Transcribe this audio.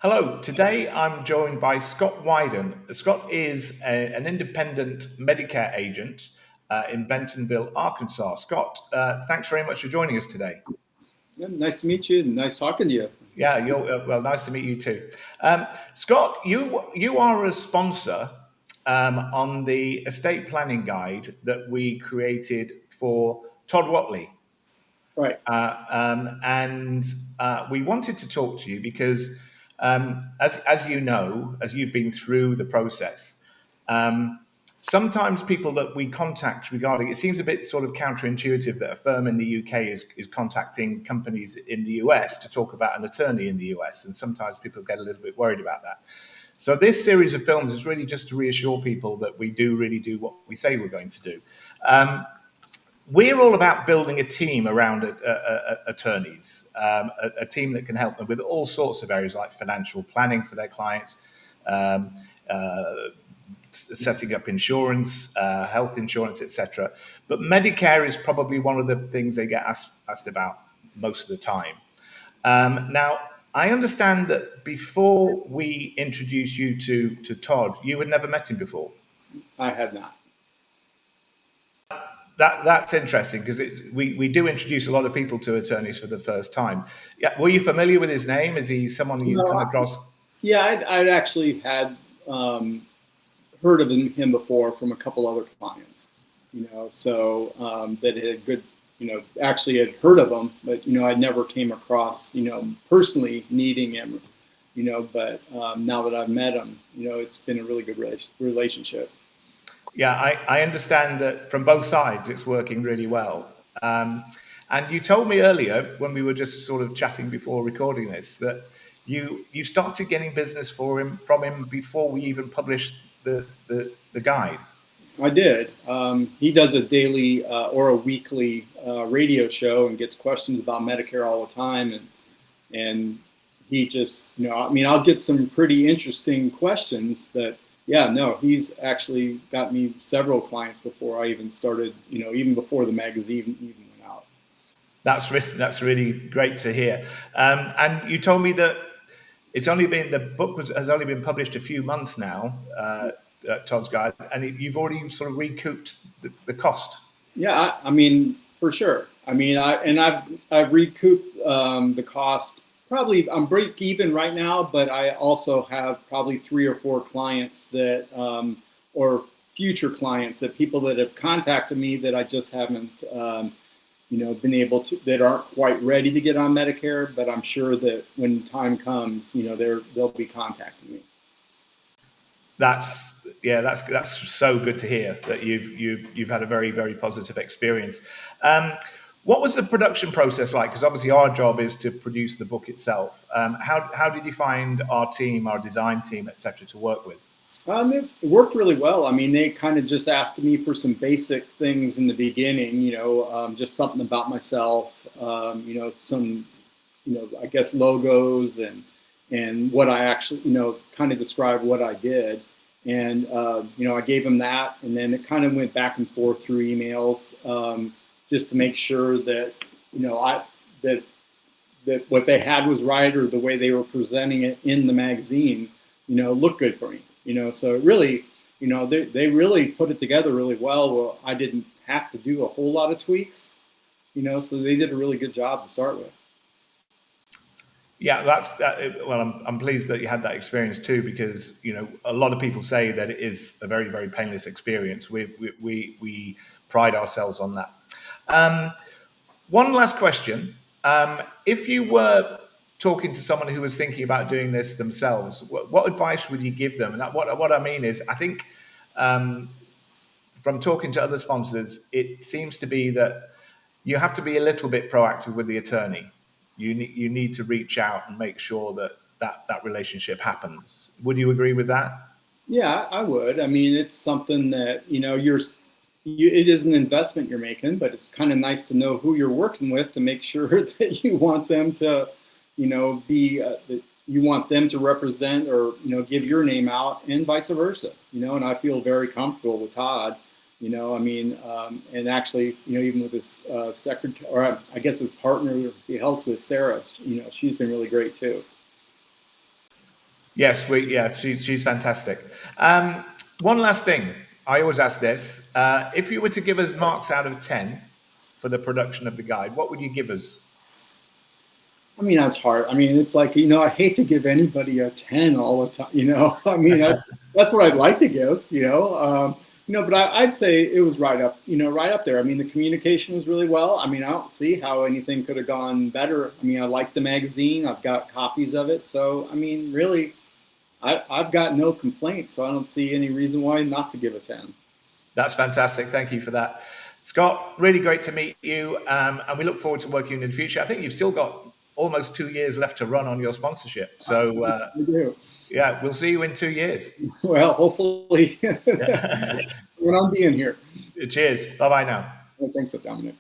Hello, today I'm joined by Scott Wyden. Scott is an independent Medicare agent in Bentonville, Arkansas. Scott, thanks very much for joining us today. Yeah, nice to meet you. Nice talking to you. Yeah, well, nice to meet you too. Scott, you are a sponsor on the estate planning guide that we created for Todd Watley. Right. And we wanted to talk to you because, as you know, as you've been through the process, sometimes people that we contact regarding it seems a bit sort of counterintuitive that a firm in the UK is contacting companies in the US to talk about an attorney in the US, and sometimes people get a little bit worried about that. So this series of films is really just to reassure people that we do really do what we say we're going to do. We're all about building a team around attorneys, a team that can help them with all sorts of areas like financial planning for their clients, um, uh, setting up insurance, health insurance, etc. But Medicare is probably one of the things they get asked about most of the time. Now, I understand that before we introduce you to Todd, you had never met him before. I have not. That's interesting because we do introduce a lot of people to attorneys for the first time. Yeah, were you familiar with his name? Is he someone you No, come across? yeah, I'd actually had heard of him before from a couple other clients, that had good, actually had heard of him, but, I never came across, personally needing him, but now that I've met him, it's been a really good relationship. Yeah, I understand that from both sides it's working really well. And you told me earlier when we were just sort of chatting before recording this that you started getting business from him before we even published the guide. I did. He does a daily or a weekly radio show and gets questions about Medicare all the time, and he just, I mean, I'll get some pretty interesting questions, but yeah, no, he's actually got me several clients before I even started, even before the magazine even went out. That's really great to hear. And you told me that the book has only been published a few months now, Todd's Guide, and you've already sort of recouped the cost. Yeah, I mean, for sure. I mean, I've recouped the cost. Probably I'm break even right now, but I also have probably 3 or 4 clients that, or future clients that people that have contacted me that I just haven't, been able to, that aren't quite ready to get on Medicare. But I'm sure that when time comes, they'll be contacting me. That's so good to hear that you've had a very, very positive experience. What was the production process like? Because obviously our job is to produce the book itself. How did you find our team, our design team, etc., to work with? It worked really well. I mean, they kind of just asked me for some basic things in the beginning, just something about myself, some, I guess logos and what I actually, kind of describe what I did. And, I gave them that, and then it kind of went back and forth through emails, just to make sure that, that what they had was right, or the way they were presenting it in the magazine, looked good for me. So it really, they really put it together really well. Well, I didn't have to do a whole lot of tweaks, so they did a really good job to start with. Yeah, well, I'm pleased that you had that experience too, because a lot of people say that it is a very, very painless experience. We pride ourselves on that. One last question: if you were talking to someone who was thinking about doing this themselves, what advice would you give them? And what I mean is, I think from talking to other sponsors, it seems to be that you have to be a little bit proactive with the attorney. You need to reach out and make sure that relationship happens. Would you agree with that? Yeah, I would. I mean, it's something that, it is an investment you're making, but it's kind of nice to know who you're working with to make sure that you want them to, be, that you want them to represent or, give your name out, and vice versa, and I feel very comfortable with Todd, I mean, and actually, even with his secretary, or I guess his partner, he helps with Sarah, she's been really great too. Yes, she's fantastic. One last thing, I always ask this: if you were to give us marks out of 10 for the production of the guide, what would you give us? I mean, that's hard. I mean, it's like, I hate to give anybody a 10 all the time. I mean, that's what I'd like to give. But I'd say it was right up there. I mean, the communication was really well. I mean, I don't see how anything could have gone better. I mean, I like the magazine. I've got copies of it. So, I mean, really, I've got no complaints. So I don't see any reason why not to give a 10. That's fantastic. Thank you for that. Scott, really great to meet you. And we look forward to working in the future. I think you've still got almost 2 years left to run on your sponsorship. So, We do. yeah, we'll see you in 2 years. Well, hopefully, when I'm being here. Cheers. Bye bye now. Well, thanks, Dominic.